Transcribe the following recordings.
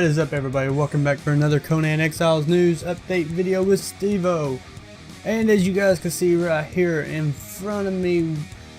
What is up, everybody? Welcome back for another Conan Exiles news update video with Steve-O. And as you guys can see right here in front of me,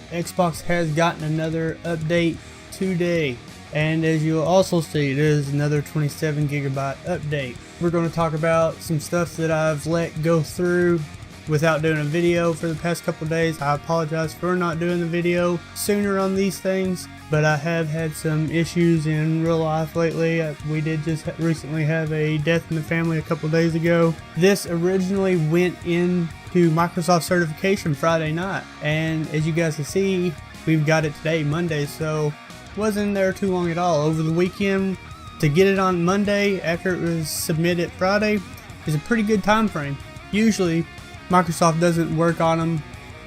Xbox has gotten another update today. And as you'll also see, it is another 27 gigabyte update. We're going to talk about some stuff that I've let go through without doing a video for the past couple days. I apologize for not doing the video sooner on these things, but I have had some issues in real life lately. We did just recently have a death in the family a couple days ago. This originally went into Microsoft certification Friday night, and as you guys can see, we've got it today, Monday, so wasn't there too long at all. Over the weekend to get it on Monday after it was submitted Friday is a pretty good time frame. Usually Microsoft doesn't work on them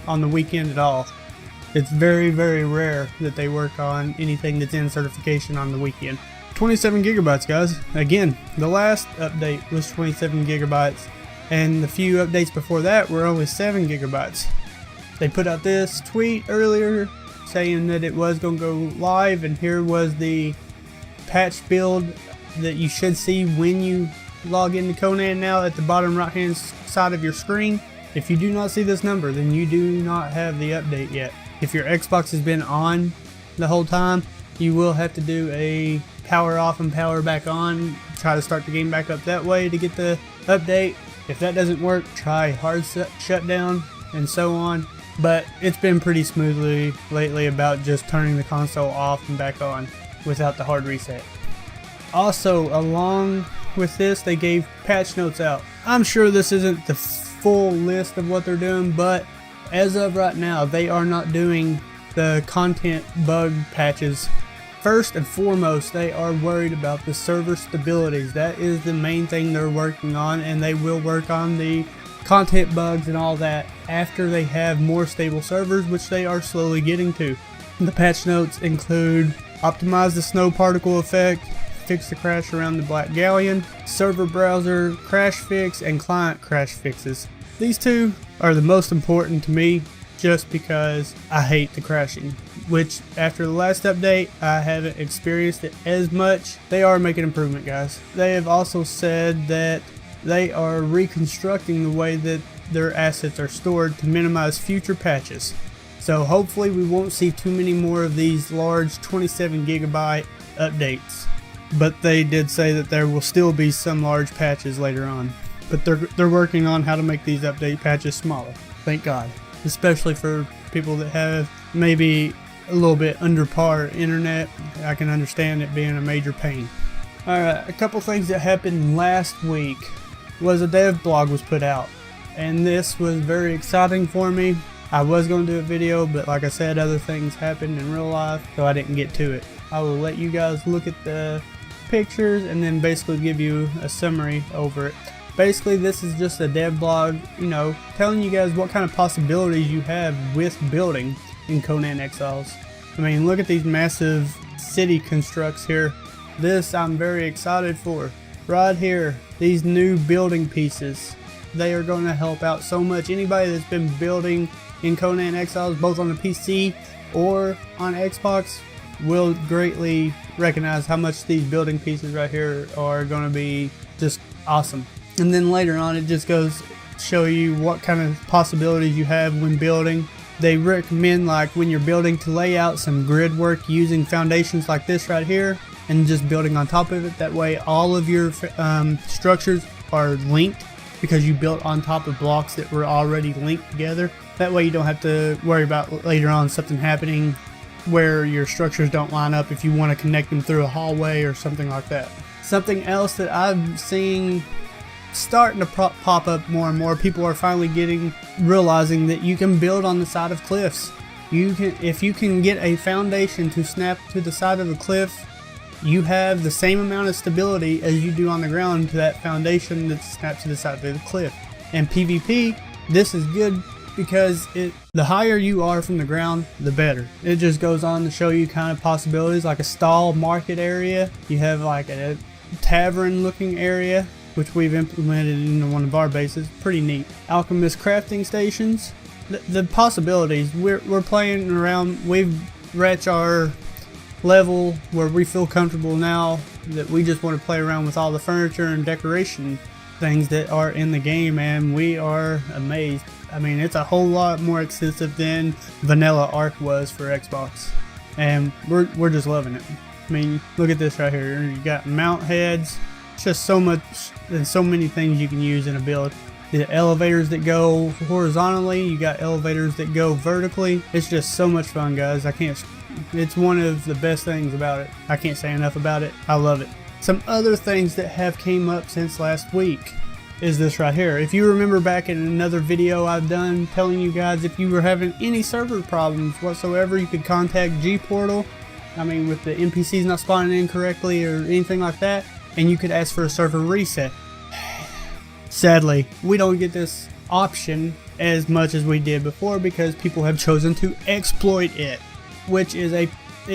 on the weekend at all. It's very, very rare that they work on anything that's in certification on the weekend. 27 gigabytes, guys. Again, the last update was 27 gigabytes, and the few updates before that were only 7 gigabytes. They put out this tweet earlier saying that it was going to go live, and here was the patch build that you should see when you log into Conan now at the bottom right hand side of your screen. If you do not see this number, then you do not have the update yet. If your Xbox has been on the whole time, you will have to do a power off and power back on, try to start the game back up that way to get the update. If that doesn't work, try hard shutdown and so on. But it's been pretty smoothly lately about just turning the console off and back on without the hard reset. Also, along with this, they gave patch notes out. I'm sure this isn't the full list of what they're doing, but as of right now, they are not doing the content bug patches. First and foremost, they are worried about the server stabilities. That is the main thing they're working on, and they will work on the content bugs and all that after they have more stable servers, which they are slowly getting to. The patch notes include optimize the snow particle effect, fix the crash around the Black Galleon, server browser crash fix, and client crash fixes. These two are the most important to me just because I hate the crashing, which after the last update I haven't experienced it as much. They are making improvement, guys. They have also said that they are reconstructing the way that their assets are stored to minimize future patches. So hopefully we won't see too many more of these large 27 gigabyte updates. But they did say that there will still be some large patches later on. But they're working on how to make these update patches smaller. Thank God. Especially for people that have maybe a little bit under par internet. I can understand it being a major pain. Alright, a couple things that happened last week was a dev blog was put out. And this was very exciting for me. I was going to do a video, but like I said, other things happened in real life, so I didn't get to it. I will let you guys look at the pictures and then basically give you a summary over it. Basically, this is just a dev blog, you know, telling you guys what kind of possibilities you have with building in Conan Exiles. I mean, look at these massive city constructs here. This I'm very excited for. Right here, these new building pieces. They are going to help out so much. Anybody that's been building in Conan Exiles, both on the PC or on Xbox, will greatly recognize how much these building pieces right here are going to be just awesome. And then later on, it just goes to show you what kind of possibilities you have when building. They recommend, like when you're building, to lay out some grid work using foundations like this right here and just building on top of it. That way all of your structures are linked because you built on top of blocks that were already linked together. That way you don't have to worry about later on something happening where your structures don't line up if you want to connect them through a hallway or something like that. Something else that I'm seeing starting to pop up more and more, people are finally realizing that you can build on the side of cliffs. If you can get a foundation to snap to the side of a cliff, you have the same amount of stability as you do on the ground to that foundation that snaps to the side of the cliff. And PvP, this is good because the higher you are from the ground, the better. It just goes on to show you kind of possibilities, like a stall market area. You have like a tavern looking area, which we've implemented into one of our bases. Pretty neat. Alchemist crafting stations. The possibilities, we're playing around. We've reached our level where we feel comfortable now that we just want to play around with all the furniture and decoration things that are in the game, and we are amazed. I mean, it's a whole lot more extensive than vanilla Ark was for Xbox, and we're just loving it. I mean, look at this right here. You got mount heads. It's just so much and so many things you can use in a build. The elevators that go horizontally, you got elevators that go vertically. It's just so much fun, guys. It's one of the best things about it. I can't say enough about it. I love it. Some other things that have came up since last week is this right here. If you remember back in another video I've done telling you guys, if you were having any server problems whatsoever, you could contact G-Portal. I mean, with the NPCs not spawning in correctly or anything like that, and you could ask for a server reset. Sadly, we don't get this option as much as we did before because people have chosen to exploit it, which is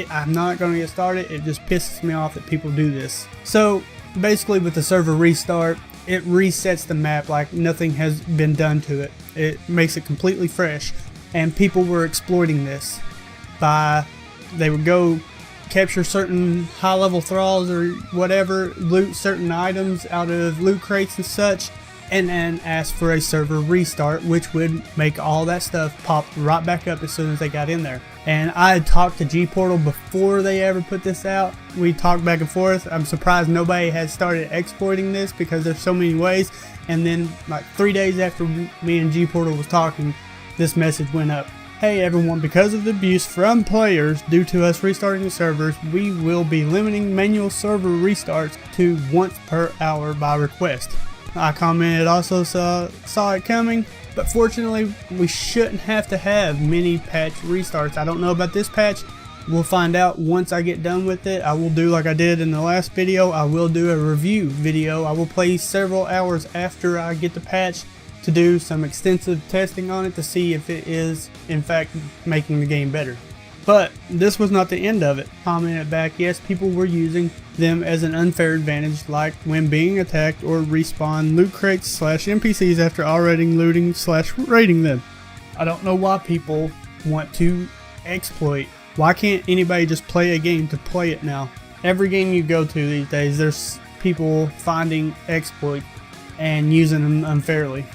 I'm not going to get started. It just pisses me off that people do this. So basically with the server restart, it resets the map like nothing has been done to it. It makes it completely fresh, and people were exploiting this they would go capture certain high level thralls or whatever, loot certain items out of loot crates and such, and then ask for a server restart, which would make all that stuff pop right back up as soon as they got in there. And I had talked to G-Portal before they ever put this out. We talked back and forth. I'm surprised nobody has started exploiting this because there's so many ways. And then like 3 days after me and G-Portal was talking, this message went up. Hey everyone, because of the abuse from players due to us restarting the servers, we will be limiting manual server restarts to once per hour by request. I commented also saw it coming, but fortunately we shouldn't have to have many patch restarts. I don't know about this patch. We'll find out once I get done with it. I will do like I did in the last video. I will do a review video. I will play several hours after I get the patch to do some extensive testing on it to see if it is in fact making the game better. But this was not the end of it. Commented back, yes, people were using them as an unfair advantage, like when being attacked or respawn loot crates / NPCs after already looting / raiding them. I don't know why people want to exploit. Why can't anybody just play a game to play it now? Every game you go to these days, there's people finding exploit and using them unfairly.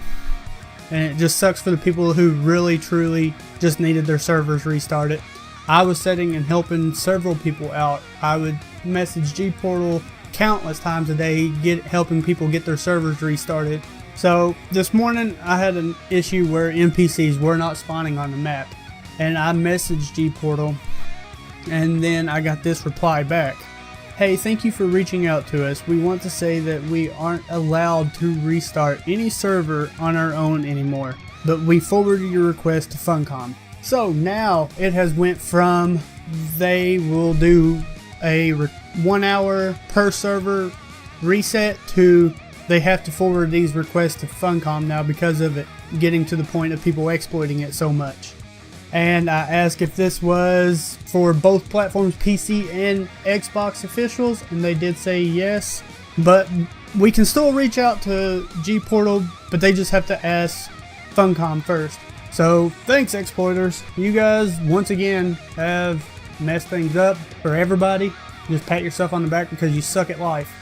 And it just sucks for the people who really truly just needed their servers restarted. I was setting and helping several people out. I would message G-Portal countless times a day helping people get their servers restarted. So this morning I had an issue where NPCs were not spawning on the map, and I messaged G-Portal, and then I got this reply back. Hey, thank you for reaching out to us. We want to say that we aren't allowed to restart any server on our own anymore, but we forwarded your request to Funcom. So now it has went from they will do a 1 hour per server reset to they have to forward these requests to Funcom now because of it getting to the point of people exploiting it so much. And I asked if this was for both platforms, PC and Xbox officials, and they did say yes. But we can still reach out to G-Portal, but they just have to ask Funcom first. So thanks, exploiters. You guys once again have messed things up for everybody. Just pat yourself on the back because you suck at life.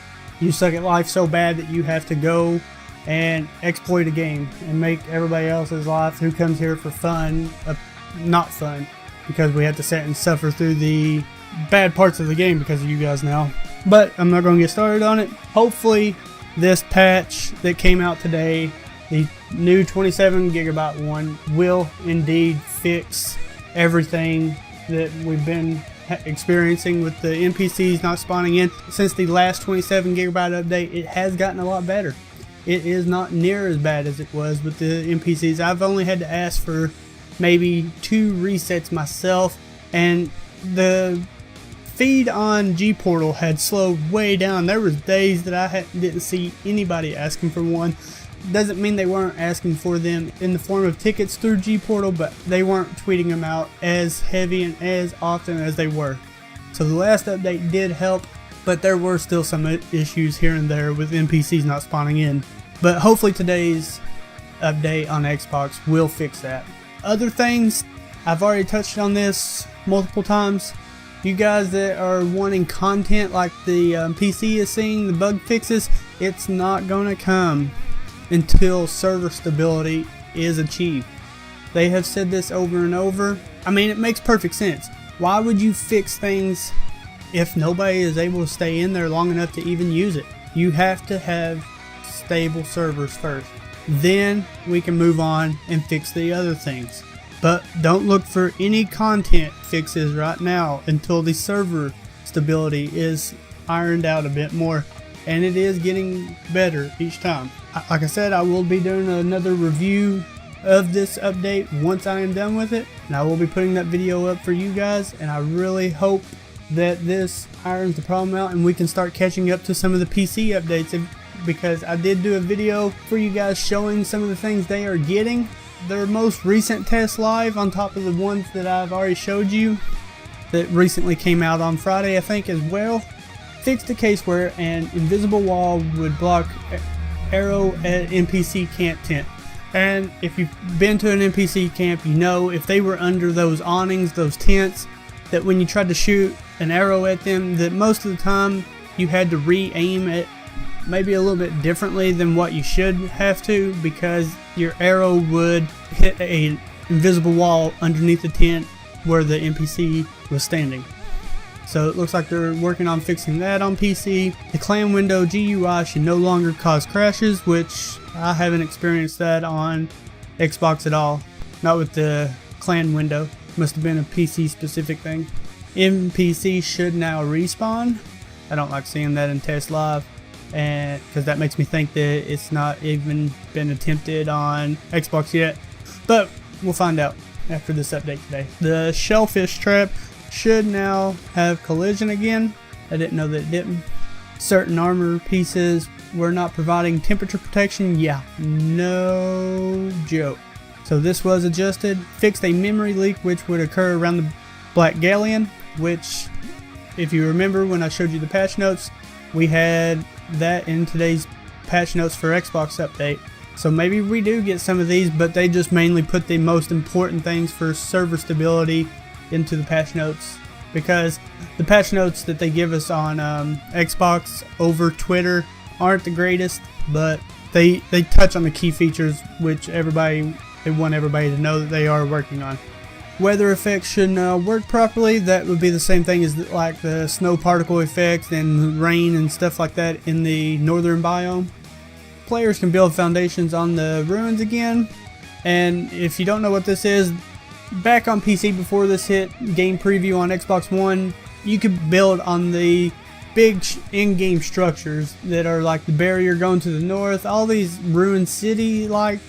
You suck at life so bad that you have to go and exploit a game and make everybody else's life who comes here for fun not fun, because we have to sit and suffer through the bad parts of the game because of you guys now. But I'm not going to get started on it. Hopefully this patch that came out today, the new 27 gigabyte one, will indeed fix everything that we've been experiencing with the NPCs not spawning in. Since the last 27 gigabyte update, it has gotten a lot better. It is not near as bad as it was with the NPCs. I've only had to ask for maybe 2 resets myself, and the feed on G-Portal had slowed way down. There was days that I didn't see anybody asking for one. Doesn't mean they weren't asking for them in the form of tickets through G-Portal, but they weren't tweeting them out as heavy and as often as they were. So the last update did help, but there were still some issues here and there with NPCs not spawning in. But hopefully today's update on Xbox will fix that. Other things, I've already touched on this multiple times. You guys that are wanting content like the PC is seeing, the bug fixes, it's not gonna come until server stability is achieved. They have said this over and over. I mean, it makes perfect sense. Why would you fix things if nobody is able to stay in there long enough to even use it? You have to have stable servers first. Then we can move on and fix the other things. But don't look for any content fixes right now until the server stability is ironed out a bit more. And it is getting better each time. Like I said, I will be doing another review of this update once I am done with it. And I will be putting that video up for you guys. And I really hope that this irons the problem out and we can start catching up to some of the PC updates. Because I did do a video for you guys showing some of the things they are getting. Their most recent test live on top of the ones that I've already showed you that recently came out on Friday, I think, as well. Fixed a case where an invisible wall would block arrow at NPC camp tent. And if you've been to an NPC camp, you know if they were under those awnings, those tents, that when you tried to shoot an arrow at them, that most of the time you had to re-aim it maybe a little bit differently than what you should have to, because your arrow would hit an invisible wall underneath the tent where the NPC was standing. So it looks like they're working on fixing that on PC. The clan window GUI should no longer cause crashes, which I haven't experienced that on Xbox at all. Not with the clan window. Must have been a PC specific thing. NPC should now respawn. I don't like seeing that in test live, and because that makes me think that it's not even been attempted on Xbox yet. But we'll find out after this update today. The shellfish trap should now have collision again. I didn't know that it didn't. Certain armor pieces were not providing temperature protection. Yeah, no joke. So this was adjusted. Fixed a memory leak which would occur around the Black Galleon, which, if you remember when I showed you the patch notes, we had that in today's patch notes for Xbox update. So maybe we do get some of these, but they just mainly put the most important things for server stability into the patch notes, because the patch notes that they give us on Xbox over Twitter aren't the greatest, but they touch on the key features which they want everybody to know that they are working on. Weather effects should now work properly. That would be the same thing as like the snow particle effects and rain and stuff like that in the northern biome. Players can build foundations on the ruins again, and if you don't know what this is, back on PC before this hit game preview on Xbox One, you could build on the big in-game structures that are like the barrier going to the north, all these ruined city like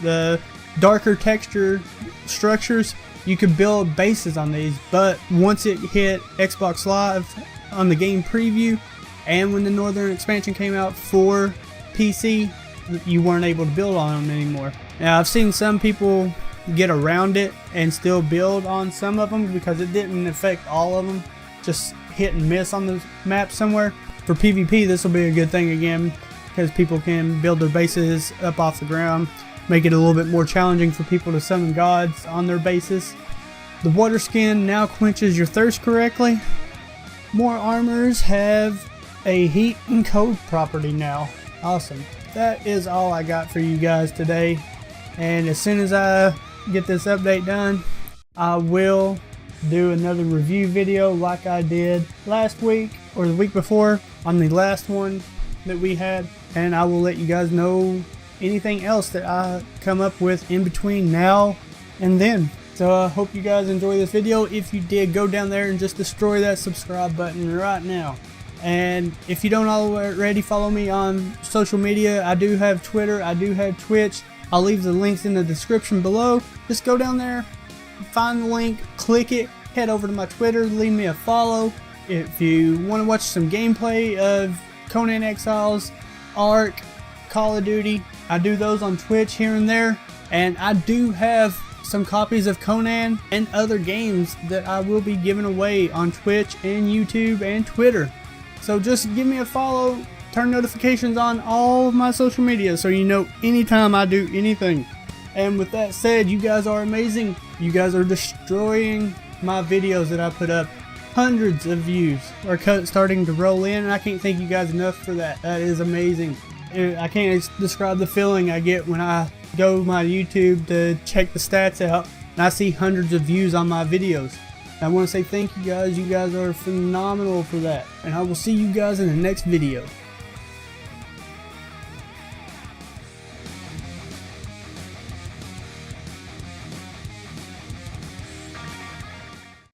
the darker texture structures. You could build bases on these, but once it hit Xbox Live on the game preview and when the Northern expansion came out for PC, you weren't able to build on them anymore. Now I've seen some people get around it and still build on some of them because it didn't affect all of them, just hit and miss on the map somewhere. For PvP, this will be a good thing again because people can build their bases up off the ground, make it a little bit more challenging for people to summon gods on their bases. The water skin now quenches your thirst correctly. More armors have a heat and cold property now. Awesome. That is all I got for you guys today, and as soon as I get this update done, I will do another review video like I did last week or the week before on the last one that we had, and I will let you guys know anything else that I come up with in between now and then. So I hope you guys enjoy this video. If you did, go down there and just destroy that subscribe button right now. And if you don't already follow me on social media, I do have Twitter, I do have Twitch. I'll leave the links in the description below. Just go down there, find the link, click it, head over to my Twitter, leave me a follow. If you want to watch some gameplay of Conan Exiles, Ark, Call of Duty, I do those on Twitch here and there. And I do have some copies of Conan and other games that I will be giving away on Twitch and YouTube and Twitter. So just give me a follow, turn notifications on all of my social media so you know anytime I do anything. And with that said, you guys are amazing. You guys are destroying my videos that I put up hundreds of views are starting to roll in, and I can't thank you guys enough for that. That is amazing. I can't describe the feeling I get when I go to my YouTube to check the stats out and I see hundreds of views on my videos. I want to say thank you guys. You guys are phenomenal for that, and I will see you guys in the next video.